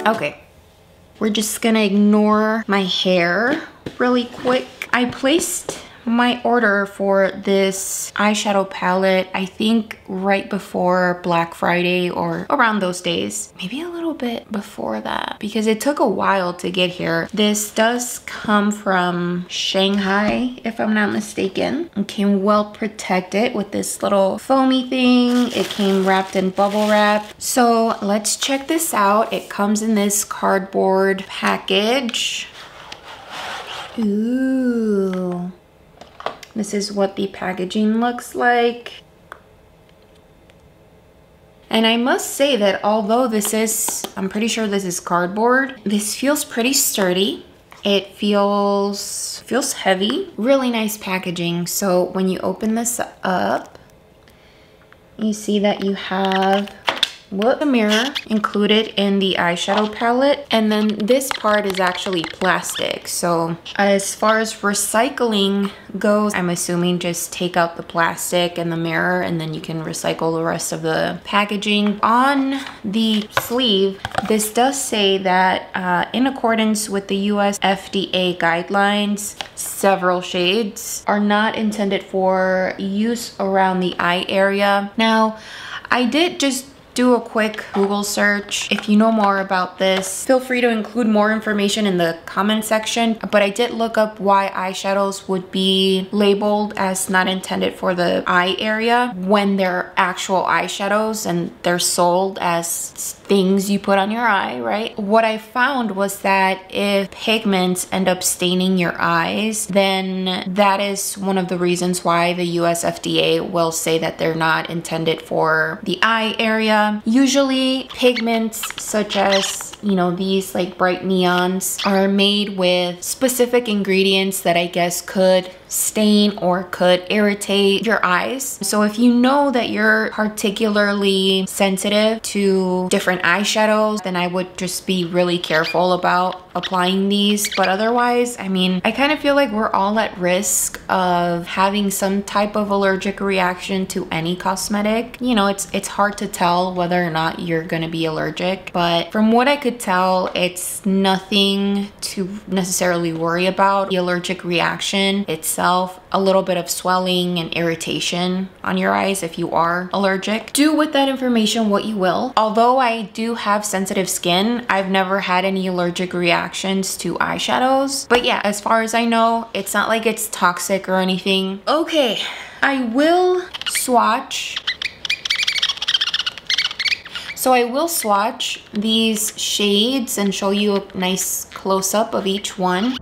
Okay, we're just gonna ignore my hair really quick. I placed my order for this eyeshadow palette, I think right before Black Friday or around those days. Maybe a little bit before that because it took a while to get here. This does come from Shanghai, if I'm not mistaken. It came well protected with this little foamy thing. It came wrapped in bubble wrap. So let's check this out. It comes in this cardboard package. Ooh. This is what the packaging looks like. And I must say that although this is, I'm pretty sure this is cardboard, this feels pretty sturdy. It feels heavy. Really nice packaging. So when you open this up, you see that you have the mirror included in the eyeshadow palette, and then this part is actually plastic. So as far as recycling goes, I'm assuming just take out the plastic and the mirror and then you can recycle the rest of the packaging. On the sleeve, this does say that in accordance with the USFDA guidelines, several shades are not intended for use around the eye area. Now, I did just do a quick Google search. If you know more about this, feel free to include more information in the comment section. But I did look up why eyeshadows would be labeled as not intended for the eye area when they're actual eyeshadows and they're sold as things you put on your eye, right? What I found was that if pigments end up staining your eyes, then that is one of the reasons why the USFDA will say that they're not intended for the eye area. Usually pigments such as, you know, these like bright neons are made with specific ingredients that I guess could stain or could irritate your eyes. So if you know that you're particularly sensitive to different eyeshadows, then I would just be really careful about applying these. But otherwise, I mean, I kind of feel like we're all at risk of having some type of allergic reaction to any cosmetic. You know, it's hard to tell whether or not you're gonna be allergic, but from what I could tell, it's nothing to necessarily worry about. The allergic reaction itself, a little bit of swelling and irritation on your eyes if you are allergic. Do with that information what you will. Although I do have sensitive skin, I've never had any allergic reactions to eyeshadows. But yeah, as far as I know, it's not like it's toxic or anything. Okay, I will swatch. So I will swatch these shades and show you a nice close-up of each one.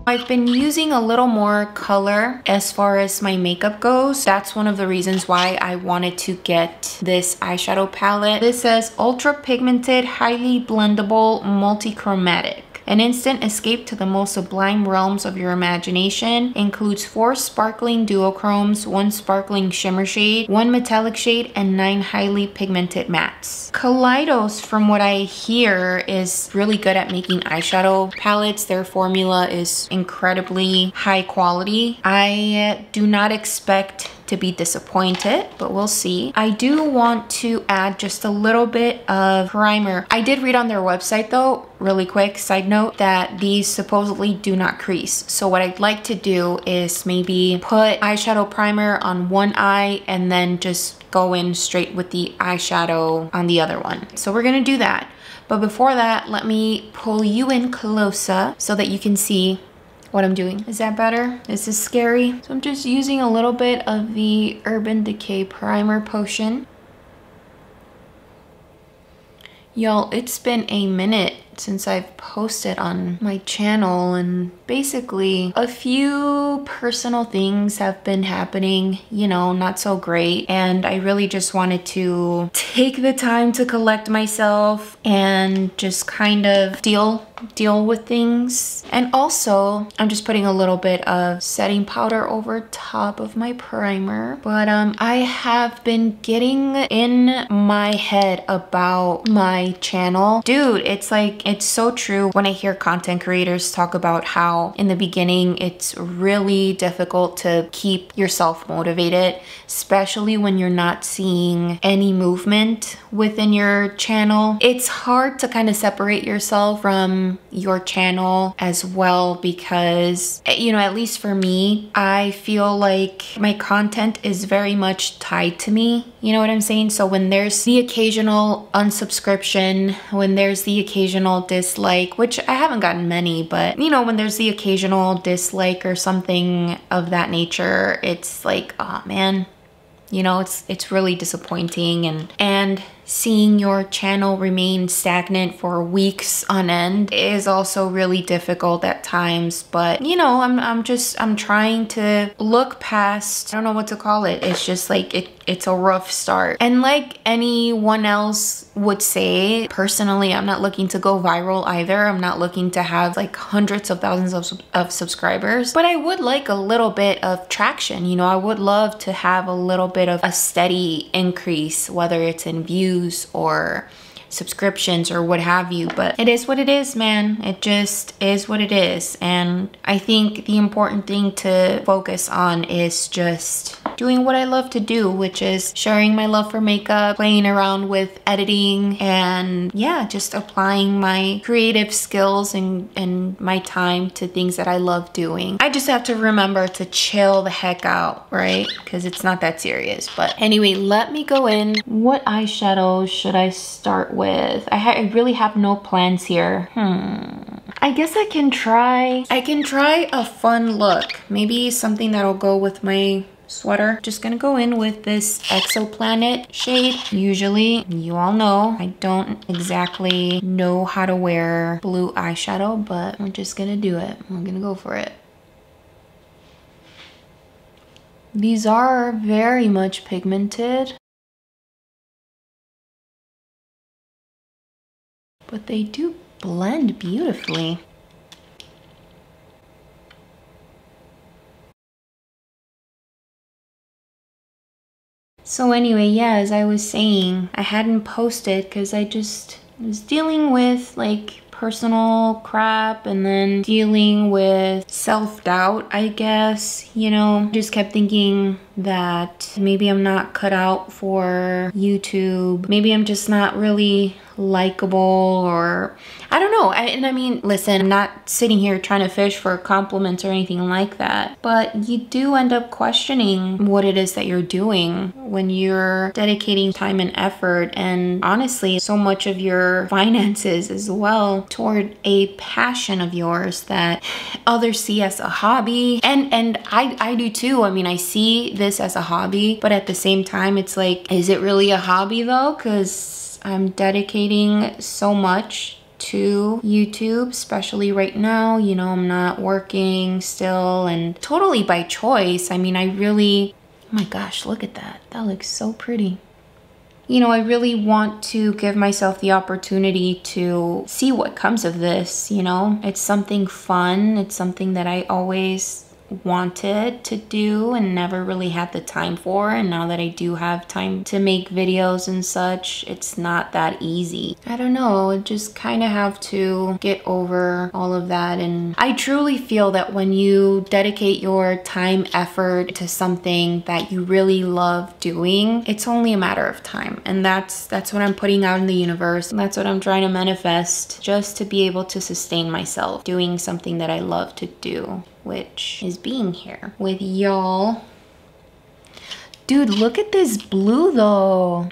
I've been using a little more color as far as my makeup goes. That's one of the reasons why I wanted to get this eyeshadow palette. This says ultra pigmented, highly blendable, multi-chromatic. An instant escape to the most sublime realms of your imagination. Includes 4 sparkling duochromes, 1 sparkling shimmer shade, 1 metallic shade, and 9 highly pigmented mattes. Kaleidos, from what I hear, is really good at making eyeshadow palettes. Their formula is incredibly high quality. I do not expect to be disappointed, but we'll see. I do want to add just a little bit of primer. I did read on their website though, really quick side note, that these supposedly do not crease. So what I'd like to do is maybe put eyeshadow primer on one eye and then just go in straight with the eyeshadow on the other one. So we're gonna do that. But before that, let me pull you in closer so that you can see what I'm doing. Is that better? Is this scary? So I'm just using a little bit of the Urban Decay Primer Potion. Y'all, it's been a minute since I've posted on my channel, and basically a few personal things have been happening, you know, not so great, and I really just wanted to take the time to collect myself and just kind of deal with things. And also I'm just putting a little bit of setting powder over top of my primer. But I have been getting in my head about my channel. Dude, it's like, it's so true when I hear content creators talk about how in the beginning it's really difficult to keep yourself motivated, especially when you're not seeing any movement within your channel. It's hard to kind of separate yourself from your channel as well, because, you know, at least for me, I feel like my content is very much tied to me. You know what I'm saying? So when there's the occasional unsubscription, when there's the occasional dislike, which I haven't gotten many, but you know, when there's the occasional dislike or something of that nature, it's like, oh man, you know, it's really disappointing. And seeing your channel remain stagnant for weeks on end is also really difficult at times. But you know, I'm trying to look past, I don't know what to call it. It's just like it's a rough start. And like anyone else would say, personally, I'm not looking to go viral either. I'm not looking to have like hundreds of thousands of subscribers, but I would like a little bit of traction. You know, I would love to have a little bit of a steady increase, whether it's in views or subscriptions or what have you. But it is what it is, man. It just is what it is. And I think the important thing to focus on is just doing what I love to do, which is sharing my love for makeup, playing around with editing, and yeah, just applying my creative skills and my time to things that I love doing. I just have to remember to chill the heck out, right? Because it's not that serious. But anyway, let me go in. What eyeshadow should I start with? I really have no plans here. I guess I can try a fun look. Maybe something that'll go with my sweater. Just gonna go in with this Exoplanet shade. Usually, you all know, I don't exactly know how to wear blue eyeshadow, but I'm just gonna do it. I'm gonna go for it. These are very much pigmented, but they do blend beautifully. So anyway, yeah, as I was saying, I hadn't posted because I just was dealing with like personal crap and then dealing with self-doubt, I guess, you know. Just kept thinking that maybe I'm not cut out for YouTube. Maybe I'm just not really likable, or I don't know. I mean, listen, I'm not sitting here trying to fish for compliments or anything like that, but you do end up questioning what it is that you're doing when you're dedicating time and effort, and honestly, so much of your finances as well, toward a passion of yours that others see as a hobby. And I do too. I mean, I see this as a hobby, but at the same time, it's like, is it really a hobby though? Because I'm dedicating so much to YouTube, especially right now. You know, I'm not working still, and totally by choice. I mean, I really, oh my gosh, look at that. That looks so pretty. You know, I really want to give myself the opportunity to see what comes of this, you know? It's something fun. It's something that I always wanted to do and never really had the time for, and now that I do have time to make videos and such, it's not that easy. I don't know, I just kind of have to get over all of that. And I truly feel that when you dedicate your time, effort to something that you really love doing, it's only a matter of time. And that's what I'm putting out in the universe, and that's what I'm trying to manifest, just to be able to sustain myself doing something that I love to do, which is being here with y'all. Dude, look at this blue though.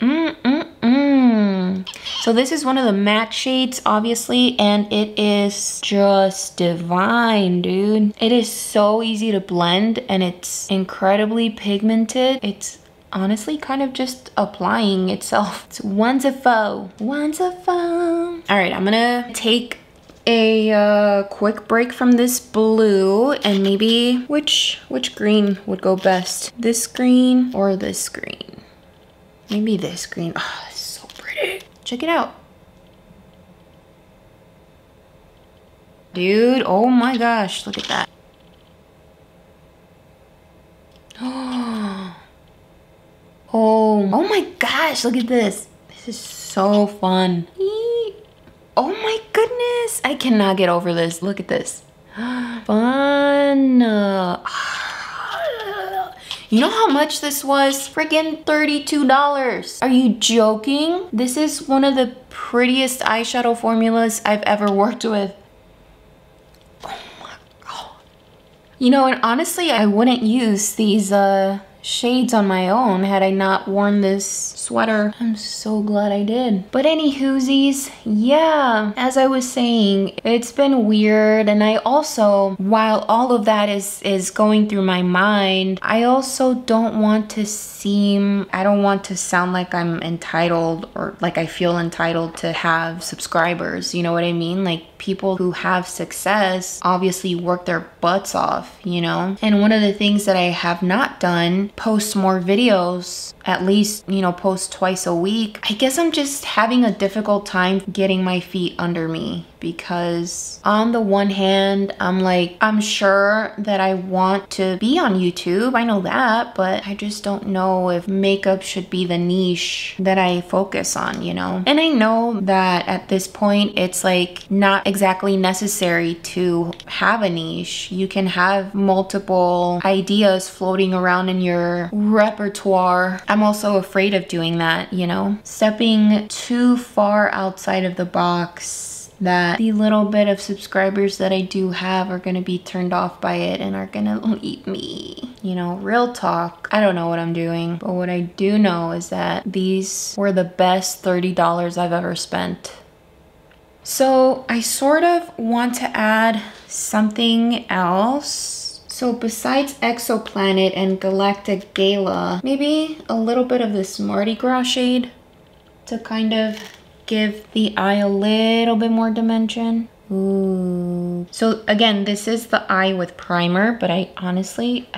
So this is one of the matte shades, obviously, and it is just divine, dude. It is so easy to blend and it's incredibly pigmented. It's honestly kind of just applying itself. It's wonderful, wonderful. All right, I'm gonna take a quick break from this blue, and maybe which green would go best? This green or this green? Maybe this green. Oh, it's so pretty. Check it out. Dude, oh my gosh, look at that. Oh my gosh, look at this. This is so fun. Oh my goodness, I cannot get over this. Look at this. Fun. You know how much this was? Friggin' $32. Are you joking? This is one of the prettiest eyeshadow formulas I've ever worked with. Oh my God. You know, and honestly, I wouldn't use these shades on my own had I not worn this sweater. I'm so glad I did. But anywhoosies, yeah, as I was saying, it's been weird. And I also, while all of that is going through my mind, I also don't want to I don't want to sound like I'm entitled, or like I feel entitled to have subscribers, you know what I mean? Like, people who have success obviously work their butts off, you know? And one of the things that I have not done, post more videos, at least, you know, post twice a week. I guess I'm just having a difficult time getting my feet under me, because on the one hand, I'm like, I'm sure that I want to be on YouTube, I know that, but I just don't know if makeup should be the niche that I focus on, you know? And I know that at this point, it's like not exactly necessary to have a niche. You can have multiple ideas floating around in your repertoire. I'm also afraid of doing that, you know? Stepping too far outside of the box, that the little bit of subscribers that I do have are gonna be turned off by it and are gonna leave me. You know, real talk. I don't know what I'm doing, but what I do know is that these were the best $30 I've ever spent. So I sort of want to add something else. So besides Exoplanet and Galactic Gala, maybe a little bit of this Mardi Gras shade to kind of give the eye a little bit more dimension. Ooh. So again, this is the eye with primer, but I honestly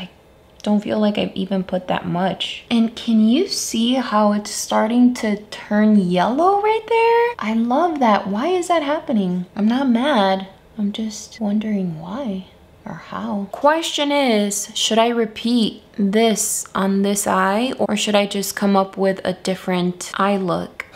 don't feel like I've even put that much. And can you see how it's starting to turn yellow right there? I love that. Why is that happening? I'm not mad. I'm just wondering why or how. Question is, should I repeat this on this eye, or should I just come up with a different eye look?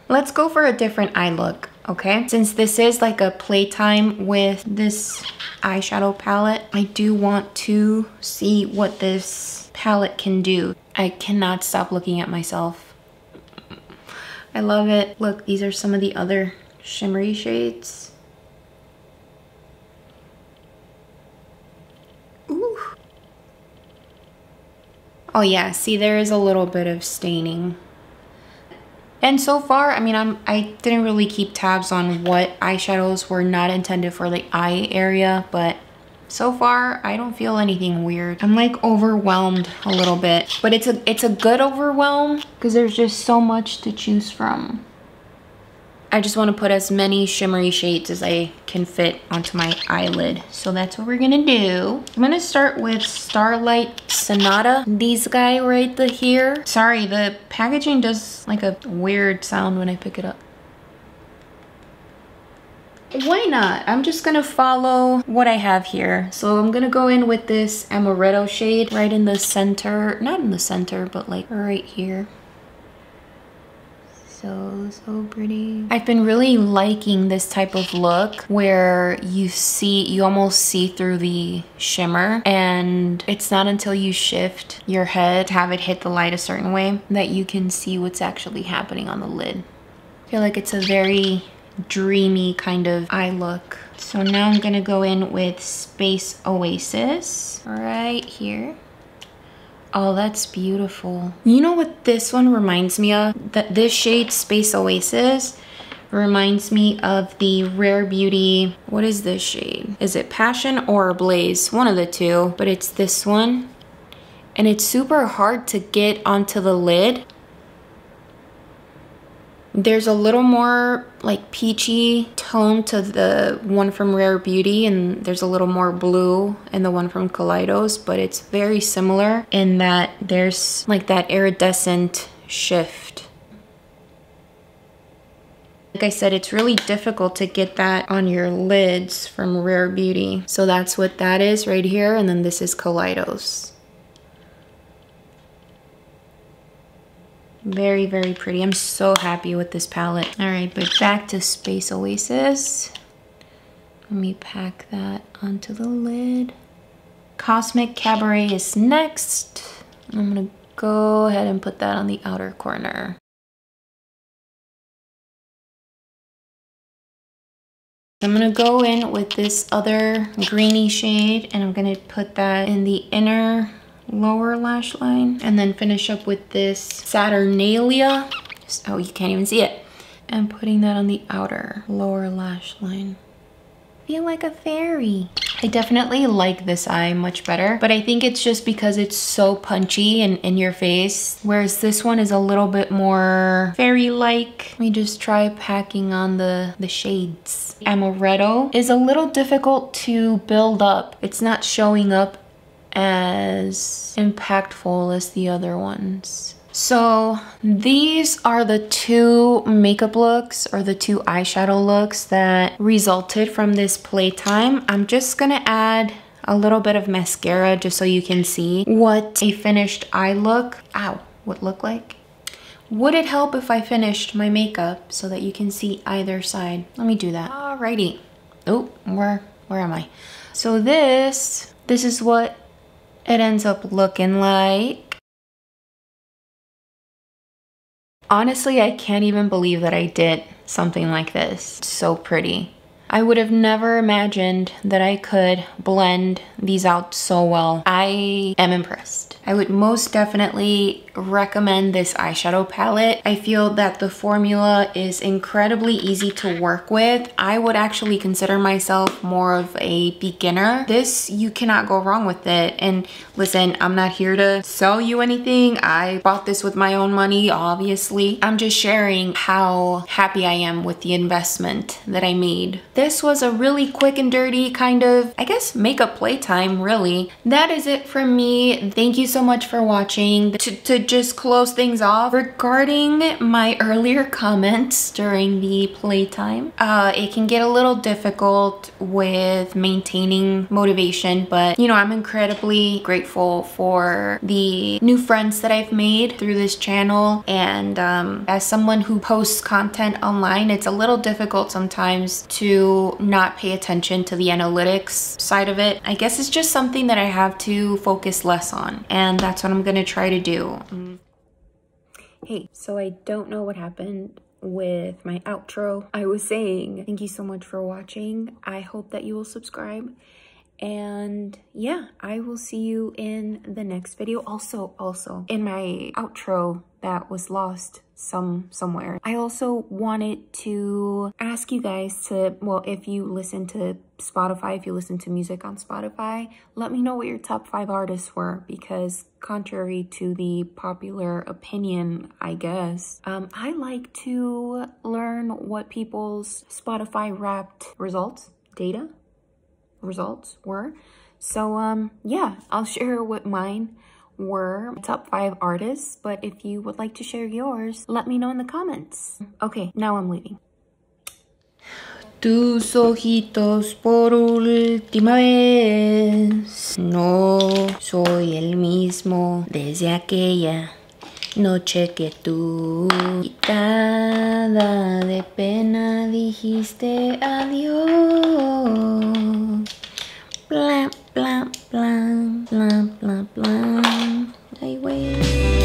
Let's go for a different eye look, okay? Since this is like a playtime with this eyeshadow palette, I do want to see what this palette can do. I cannot stop looking at myself. I love it. Look, these are some of the other shimmery shades. Ooh. Oh yeah, see, there is a little bit of staining. And so far, I mean, I didn't really keep tabs on what eyeshadows were not intended for the eye area, but so far, I don't feel anything weird. I'm like overwhelmed a little bit, but it's a good overwhelm because there's just so much to choose from. I just want to put as many shimmery shades as I can fit onto my eyelid. So that's what we're gonna do. I'm gonna start with Starlight Sonata. These guy right here. Sorry, the packaging does like a weird sound when I pick it up. why not? I'm just gonna follow what I have here. So I'm gonna go in with this amaretto shade right in the center, not in the center, but like right here. So pretty. I've been really liking this type of look where you almost see through the shimmer, and it's not until you shift your head, have it hit the light a certain way, that you can see what's actually happening on the lid. I feel like it's a very dreamy kind of eye look. So now I'm gonna go in with Space Oasis right here. Oh, that's beautiful. You know what this one reminds me of? This shade, Space Oasis, reminds me of the Rare Beauty. What is this shade? Is it Passion or Blaze? One of the two, but it's this one. And it's super hard to get onto the lid. There's a little more like peachy tone to the one from Rare Beauty, and there's a little more blue in the one from Kaleidos, but it's very similar in that there's like that iridescent shift. Like I said, it's really difficult to get that on your lids from Rare Beauty. So that's what that is right here, and then this is Kaleidos. Very, very pretty. I'm so happy with this palette. All right, but back to Space Oasis. Let me pack that onto the lid. Cosmic Cabaret is next. I'm gonna go ahead and put that on the outer corner. I'm gonna go in with this other greeny shade, and I'm gonna put that in the inner lower lash line, and then finish up with this Saturnalia. Oh, you can't even see it. And putting that on the outer lower lash line. Feel like a fairy. I definitely like this eye much better, but I think it's just because it's so punchy and in your face, whereas this one is a little bit more fairy-like. Let me just try packing on the shades. Amaretto is a little difficult to build up. It's not showing up as impactful as the other ones. So these are the two makeup looks, or the two eyeshadow looks that resulted from this Playtime. I'm just gonna add a little bit of mascara just so you can see what a finished eye look would look like. Would it help if I finished my makeup so that you can see either side? Let me do that. Alrighty. Oh, where am I? So this is what it ends up looking like. Honestly, I can't even believe that I did something like this. It's so pretty. I would have never imagined that I could blend these out so well. I am impressed. I would most definitely recommend this eyeshadow palette. I feel that the formula is incredibly easy to work with. I would actually consider myself more of a beginner. This, you cannot go wrong with it. And listen, I'm not here to sell you anything. I bought this with my own money, obviously. I'm just sharing how happy I am with the investment that I made. This was a really quick and dirty kind of, I guess, makeup playtime, really. That is it from me. Thank you so much for watching. To just close things off, regarding my earlier comments during the playtime, it can get a little difficult with maintaining motivation, but you know, I'm incredibly grateful for the new friends that I've made through this channel, and as someone who posts content online, it's a little difficult sometimes to not pay attention to the analytics side of it. I guess it's just something that I have to focus less on, and that's what I'm gonna try to do. Hey, so I don't know what happened with my outro. I was saying thank you so much for watching. I hope that you will subscribe, and yeah, I will see you in the next video. Also in my outro that was lost somewhere, I also wanted to ask you guys to, well, if you listen to Spotify, if you listen to music on Spotify, let me know what your top 5 artists were, because contrary to the popular opinion, I guess, I like to learn what people's Spotify Wrapped results were. So yeah, I'll share what mine were, top 5 artists, but if you would like to share yours, let me know in the comments. Okay, now I'm leaving. tus ojitos por última vez. No soy el mismo desde aquella noche que tú, quitada de pena, dijiste adiós. Bla, bla, bla, bla, bla, bla. Ay, güey.